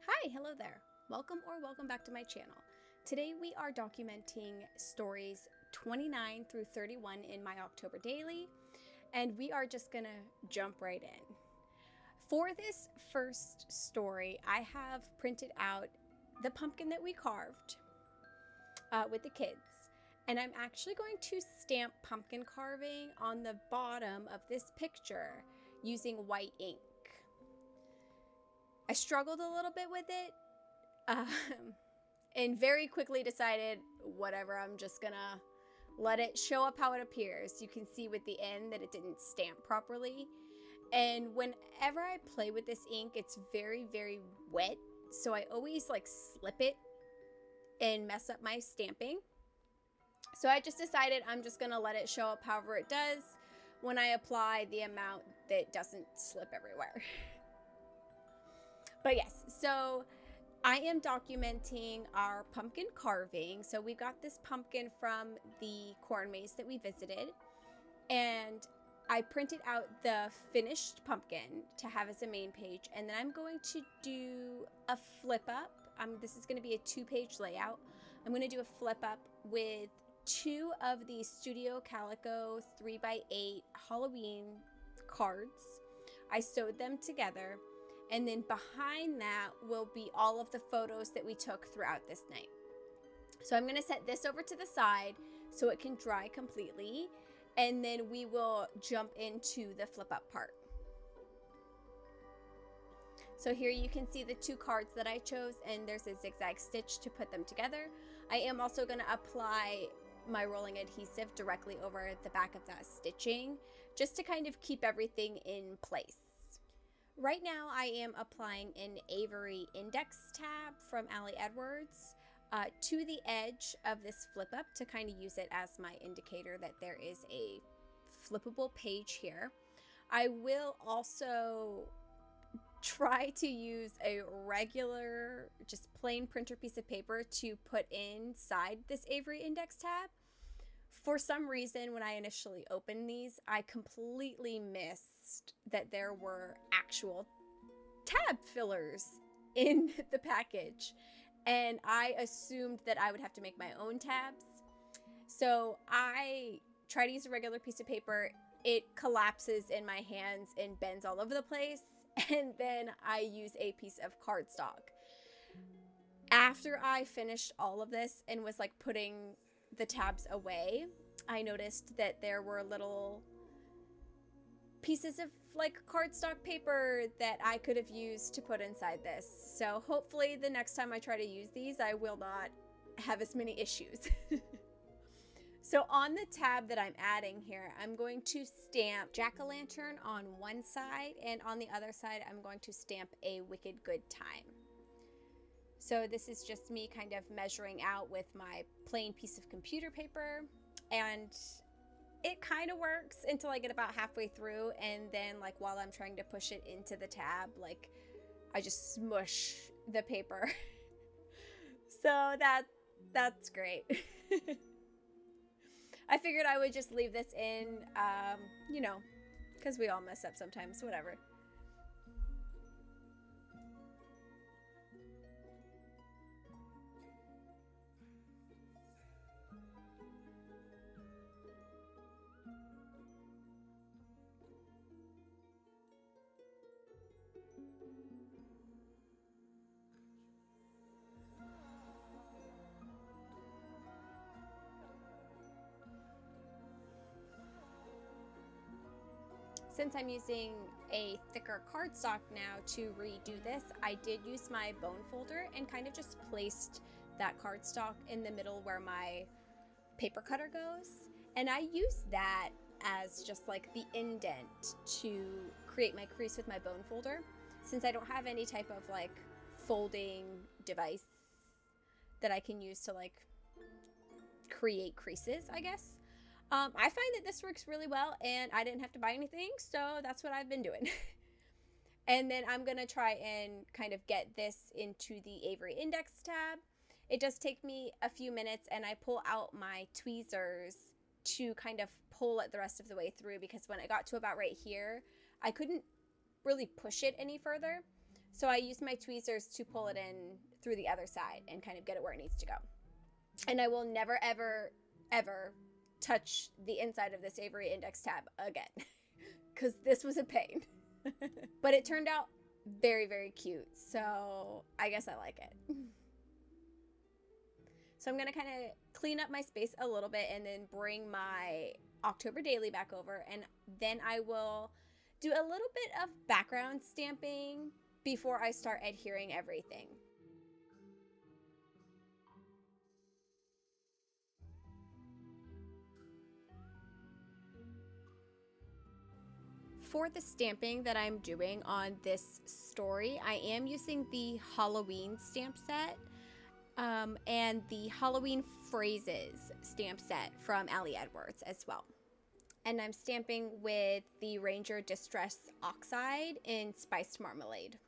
Hi, hello there. Welcome back to my channel. Today we are documenting stories 29 through 31 in my October daily, and we are just gonna jump right in. For this first story, I have printed out the pumpkin that we carved with the kids, and I'm actually going to stamp pumpkin carving on the bottom of this picture using white ink. I struggled a little bit with it and very quickly decided, whatever, I'm just gonna let it show up how it appears. You can see with the end that it didn't stamp properly. And whenever I play with this ink, it's very, very wet. So I always slip it and mess up my stamping. So I just decided I'm just gonna let it show up however it does when I apply the amount that doesn't slip everywhere. But yes, so I am documenting our pumpkin carving. So we got this pumpkin from the corn maze that we visited, and I printed out the finished pumpkin to have as a main page, and then I'm going to do a flip up. This is going to be a 2-page layout. I'm going to do a flip up with 2 of the Studio Calico 3x8 Halloween cards. I sewed them together. And then behind that will be all of the photos that we took throughout this night. So I'm going to set this over to the side so it can dry completely. And then we will jump into the flip up part. So here you can see the 2 cards that I chose, and there's a zigzag stitch to put them together. I am also going to apply my rolling adhesive directly over the back of that stitching, just to kind of keep everything in place. Right now I am applying an Avery index tab from Ali Edwards to the edge of this flip up to kind of use it as my indicator that there is a flippable page here. I will also try to use a regular, just plain printer piece of paper to put inside this Avery index tab. For some reason, when I initially opened these, I completely missed that there were actual tab fillers in the package. And I assumed that I would have to make my own tabs. So I try to use a regular piece of paper. It collapses in my hands and bends all over the place. And then I use a piece of cardstock. After I finished all of this and was putting the tabs away, I noticed that there were little pieces of cardstock paper that I could have used to put inside this. So hopefully the next time I try to use these, I will not have as many issues. So on the tab that I'm adding here, I'm going to stamp jack-o'-lantern on one side, and on the other side I'm going to stamp a wicked good time. So this is just me kind of measuring out with my plain piece of computer paper, and it kind of works until I get about halfway through, and then while I'm trying to push it into the tab, I just smush the paper. So that's great. I figured I would just leave this in, because we all mess up sometimes, whatever. Since I'm using a thicker cardstock now to redo this, I did use my bone folder and kind of just placed that cardstock in the middle where my paper cutter goes. And I use that as just the indent to create my crease with my bone folder, since I don't have any type of folding device that I can use to create creases, I guess. I find that this works really well, and I didn't have to buy anything, so that's what I've been doing. And then I'm going to try and kind of get this into the Avery Index tab. It does take me a few minutes, and I pull out my tweezers to kind of pull it the rest of the way through, because when I got to about right here, I couldn't really push it any further. So I use my tweezers to pull it in through the other side and kind of get it where it needs to go. And I will never, ever, ever touch the inside of this Avery index tab again, because this was a pain. But it turned out very, very cute, so I guess I like it. So I'm going to kind of clean up my space a little bit and then bring my October daily back over, and then I will do a little bit of background stamping before I start adhering everything. For the stamping that I'm doing on this story, I am using the Halloween stamp set and the Halloween phrases stamp set from Ali Edwards as well. And I'm stamping with the Ranger Distress Oxide in Spiced Marmalade.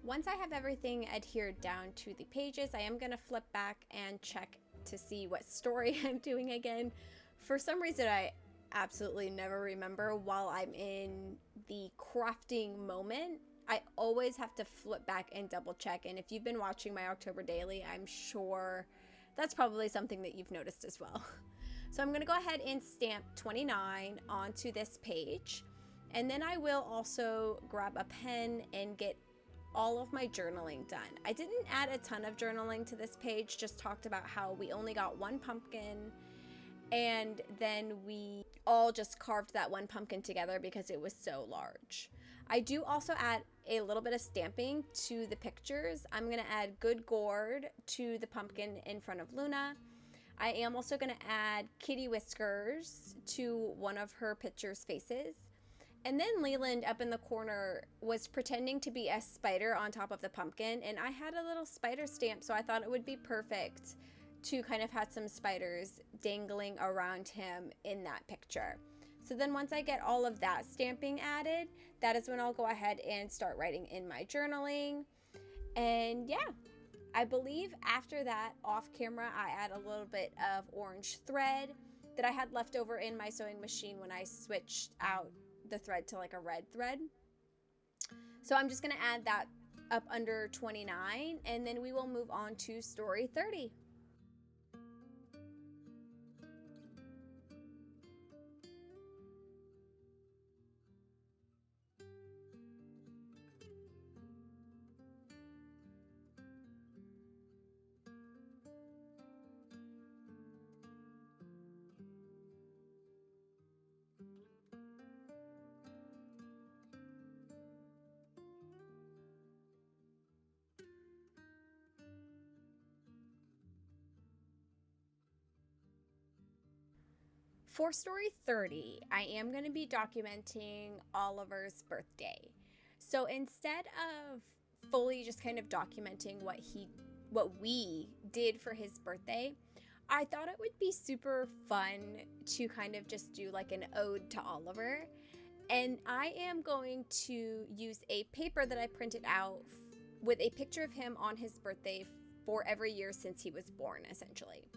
Once I have everything adhered down to the pages, I am going to flip back and check to see what story I'm doing again. For some reason, I absolutely never remember while I'm in the crafting moment. I always have to flip back and double check. And if you've been watching my October daily, I'm sure that's probably something that you've noticed as well. So I'm going to go ahead and stamp 29 onto this page. And then I will also grab a pen and get all of my journaling done. I didn't add a ton of journaling to this page, just talked about how we only got one pumpkin, and then we all just carved that one pumpkin together because it was so large. I do also add a little bit of stamping to the pictures. I'm going to add Good Gourd to the pumpkin in front of Luna. I am also going to add Kitty Whiskers to one of her pictures' faces. And then Leland up in the corner was pretending to be a spider on top of the pumpkin, and I had a little spider stamp, so I thought it would be perfect to kind of have some spiders dangling around him in that picture. So then once I get all of that stamping added, that is when I'll go ahead and start writing in my journaling. And yeah, I believe after that, off camera, I add a little bit of orange thread that I had left over in my sewing machine when I switched out the thread to like a red thread. So I'm just going to add that up under 29, and then we will move on to story 30. For story 30, I am going to be documenting Oliver's birthday. So instead of fully just kind of documenting what we did for his birthday, I thought it would be super fun to kind of just do like an ode to Oliver. And I am going to use a paper that I printed out with a picture of him on his birthday for every year since he was born, essentially.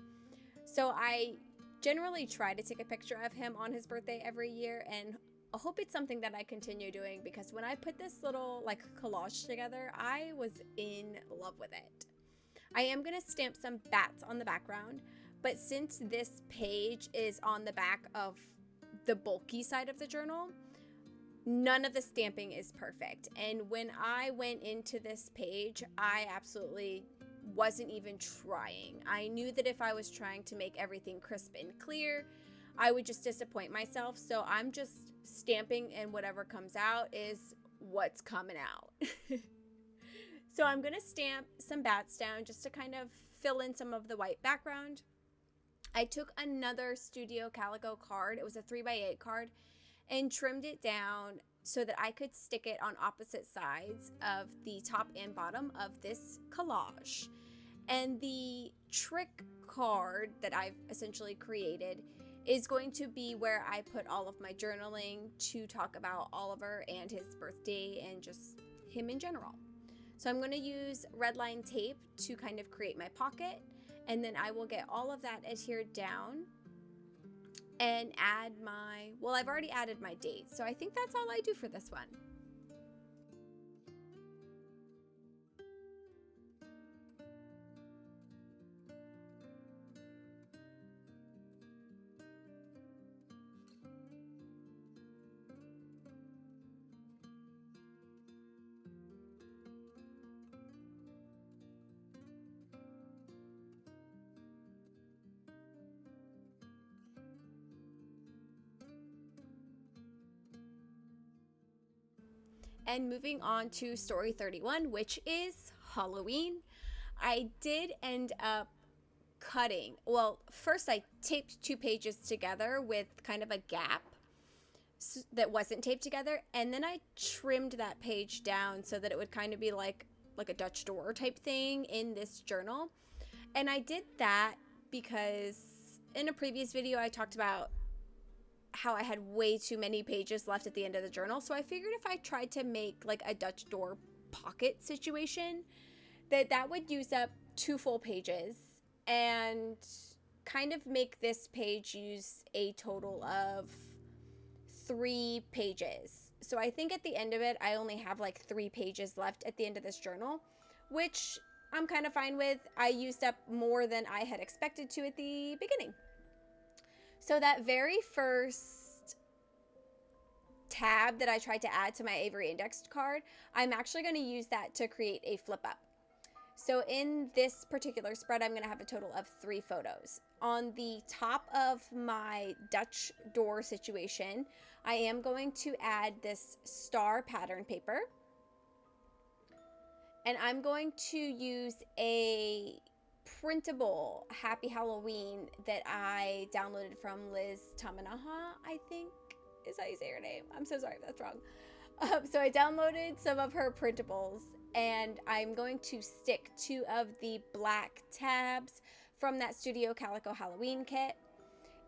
So I generally try to take a picture of him on his birthday every year, and I hope it's something that I continue doing, because when I put this little like collage together, I was in love with it. I am going to stamp some bats on the background, but since this page is on the back of the bulky side of the journal, none of the stamping is perfect. And when I went into this page, I absolutely wasn't even trying. I knew that if I was trying to make everything crisp and clear, I would just disappoint myself. So I'm just stamping, and whatever comes out is what's coming out. So I'm going to stamp some bats down just to kind of fill in some of the white background. I took another Studio Calico card. It was a 3x8 card, and trimmed it down so that I could stick it on opposite sides of the top and bottom of this collage. And the trick card that I've essentially created is going to be where I put all of my journaling to talk about Oliver and his birthday and just him in general. So I'm going to use red line tape to kind of create my pocket, and then I will get all of that adhered down and add my, well, I've already added my date, so I think that's all I do for this one. And moving on to story 31, which is Halloween. I did end up cutting, well, first I taped 2 pages together with kind of a gap that wasn't taped together, and then I trimmed that page down so that it would kind of be like a Dutch door type thing in this journal. And I did that because in a previous video I talked about how I had way too many pages left at the end of the journal. So I figured if I tried to make like a Dutch door pocket situation, that would use up 2 full pages and kind of make this page use a total of 3 pages. So I think at the end of it, I only have like 3 pages left at the end of this journal, which I'm kind of fine with. I used up more than I had expected to at the beginning. So that very first tab that I tried to add to my Avery indexed card, I'm actually going to use that to create a flip up. So in this particular spread, I'm going to have a total of 3 photos. On the top of my Dutch door situation, I am going to add this star pattern paper. And I'm going to use a printable Happy Halloween that I downloaded from Liz Tamanaha, I think is how you say her name. I'm so sorry if that's wrong. So I downloaded some of her printables, and I'm going to stick 2 of the black tabs from that Studio Calico Halloween kit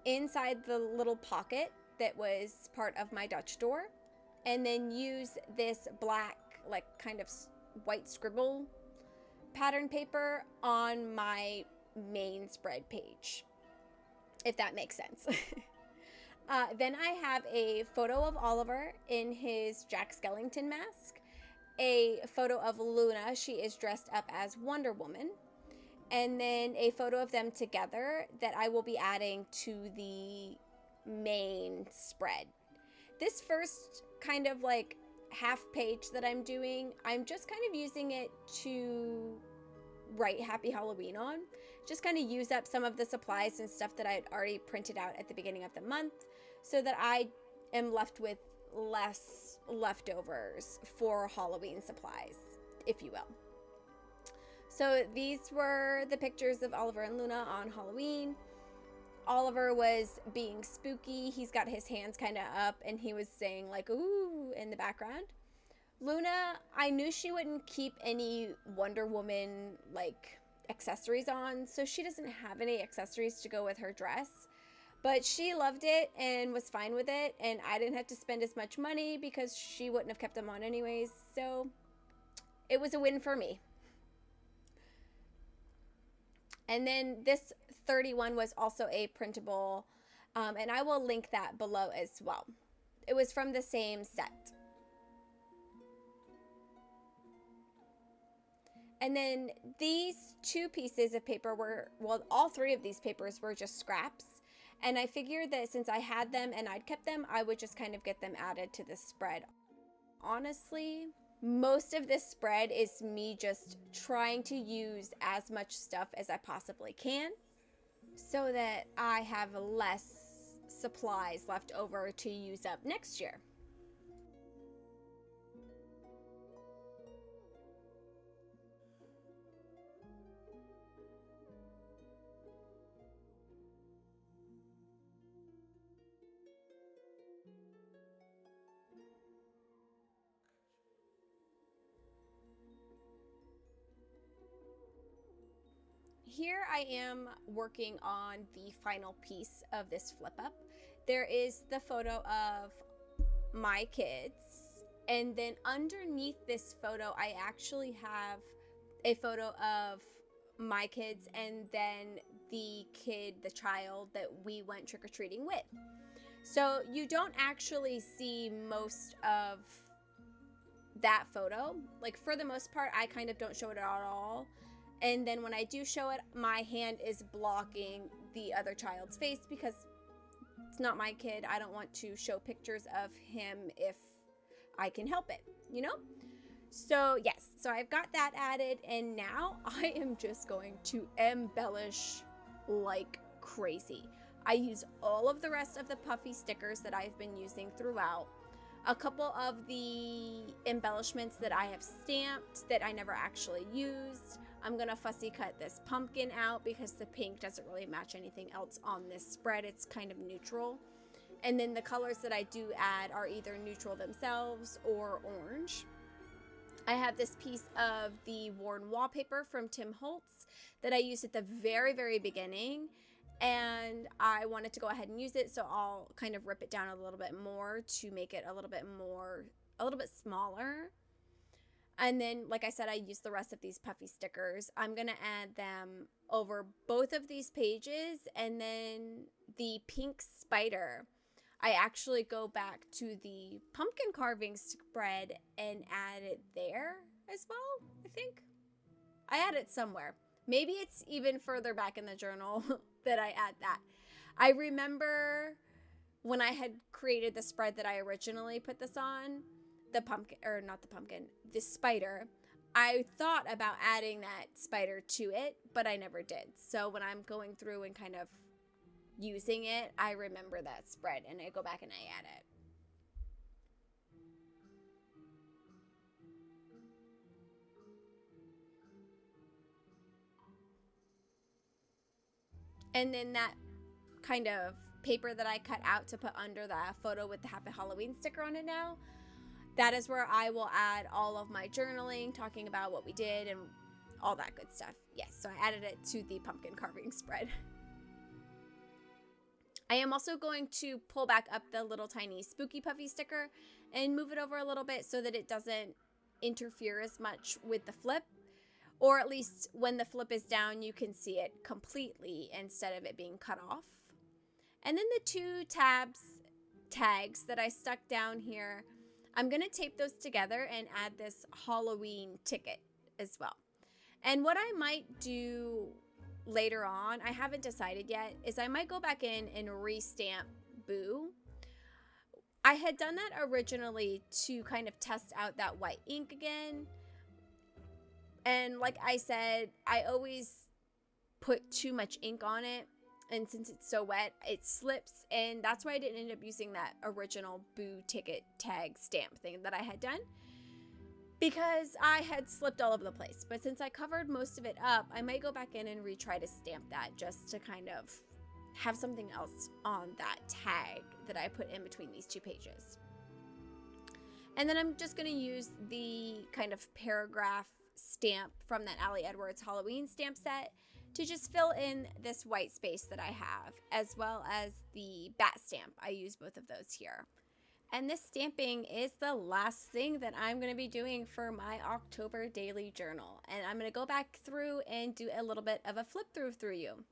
inside the little pocket that was part of my Dutch door, and then use this black, like kind of white scribble pattern paper on my main spread page, if that makes sense. Then I have a photo of Oliver in his Jack Skellington mask, a photo of Luna, she is dressed up as Wonder Woman, and then a photo of them together that I will be adding to the main spread. This first kind of like half page that I'm doing, I'm just kind of using it to write Happy Halloween on. Just kind of use up some of the supplies and stuff that I had already printed out at the beginning of the month so that I am left with less leftovers for Halloween supplies, if you will. So these were the pictures of Oliver and Luna on Halloween. Oliver was being spooky. He's got his hands kind of up and he was saying like, ooh, in the background. Luna, I knew she wouldn't keep any Wonder Woman like accessories on, so she doesn't have any accessories to go with her dress, but she loved it and was fine with it, and I didn't have to spend as much money because she wouldn't have kept them on anyways, so it was a win for me. And then this 31 was also a printable, and I will link that below as well. It was from the same set. And then these 2 pieces of paper were, well, all 3 of these papers were just scraps. And I figured that since I had them and I'd kept them, I would just kind of get them added to the spread. Honestly, most of this spread is me just trying to use as much stuff as I possibly can so that I have less supplies left over to use up next year. here I am working on the final piece of this flip up. There is the photo of my kids, and then underneath this photo I actually have a photo of my kids and then the child that we went trick-or-treating with. So you don't actually see most of that photo. Like, for the most part, I kind of don't show it at all. And then when I do show it, my hand is blocking the other child's face because it's not my kid. I don't want to show pictures of him if I can help it, you know? So yes, so I've got that added, and now I am just going to embellish like crazy. I use all of the rest of the Puffy stickers that I've been using throughout. A couple of the embellishments that I have stamped that I never actually used. I'm gonna fussy cut this pumpkin out because the pink doesn't really match anything else on this spread. It's kind of neutral. And then the colors that I do add are either neutral themselves or orange. I have this piece of the worn wallpaper from Tim Holtz that I used at the very, very beginning, and I wanted to go ahead and use it, so I'll kind of rip it down a little bit more to make it a little bit smaller. And then, like I said, I used the rest of these Puffy stickers. I'm going to add them over both of these pages, and then the pink spider, I actually go back to the pumpkin carving spread and add it there as well, I think. I add it somewhere. Maybe it's even further back in the journal that I add that. I remember when I had created the spread that I originally put this on, the spider, I thought about adding that spider to it, but I never did. So when I'm going through and kind of using it, I remember that spread and I go back and I add it. And then that kind of paper that I cut out to put under the photo with the Happy Halloween sticker on it now, that is where I will add all of my journaling, talking about what we did and all that good stuff. Yes, so I added it to the pumpkin carving spread. I am also going to pull back up the little tiny spooky Puffy sticker and move it over a little bit so that it doesn't interfere as much with the flip. Or at least when the flip is down, you can see it completely instead of it being cut off. And then the two tags that I stuck down here, I'm going to tape those together and add this Halloween ticket as well. And what I might do later on, I haven't decided yet, is I might go back in and restamp Boo. I had done that originally to kind of test out that white ink again. And like I said, I always put too much ink on it. And since it's so wet, it slips. And that's why I didn't end up using that original Boo ticket tag stamp thing that I had done, because I had slipped all over the place. But since I covered most of it up, I might go back in and retry to stamp that just to kind of have something else on that tag that I put in between these two pages. And then I'm just going to use the kind of paragraph stamp from that Allie Edwards Halloween stamp set to just fill in this white space that I have, as well as the bat stamp. I use both of those here. And this stamping is the last thing that I'm going to be doing for my October daily journal. And I'm going to go back through and do a little bit of a flip through you.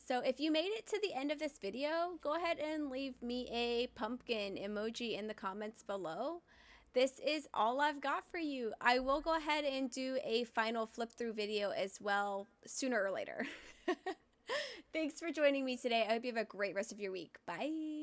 So if you made it to the end of this video, go ahead and leave me a pumpkin emoji in the comments below. This is all I've got for you. I will go ahead and do a final flip through video as well, sooner or later. Thanks for joining me today. I hope you have a great rest of your week. Bye.